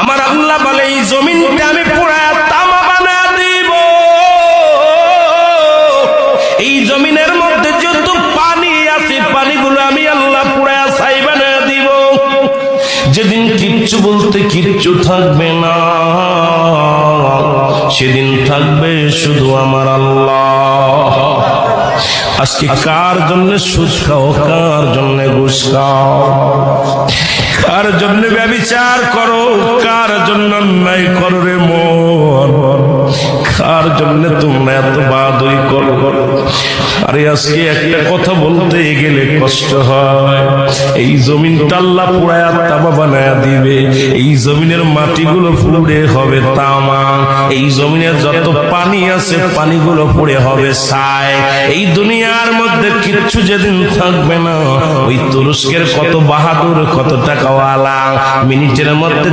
আমার আল্লাহ বলে এই জমিনটা আমি পুরা তামা বানায় দিব। এই জমিনের মধ্যে যত পানি আছে পানিগুলো আমি আল্লাহ পুরা ছাই বানায় দিব। যেদিন কিচ্ছু বলতে কিচ্ছু থাকবে না, সেদিন থাকবে শুধু আমার আল্লাহ। আজকে কার জন্য সুদ খাও, কার জন্য ঘুষ খাও, কার জন্য ব্যভিচার করো, কার জন্য অন্যায় করো রে মন, কার জন্য তোমরা এত বাদই করো। আরে আজকে একটা কথা বলতে গেলে কষ্ট হয়। এই জমিনটা আল্লাহ পুরায়া তামা বানায়া দিবে। এই জমিনের মাটিগুলো পুড়ে হবে তামা। এই জমিনে যত পানি আছে পানিগুলো পুড়ে হবে ছাই। এই দুনিয়ার মধ্যে কিচ্ছু যেদিন থাকবে না, ওই তুরস্কের কত বাহাদুর, কত টাকাওয়ালা মিনিটের মধ্যে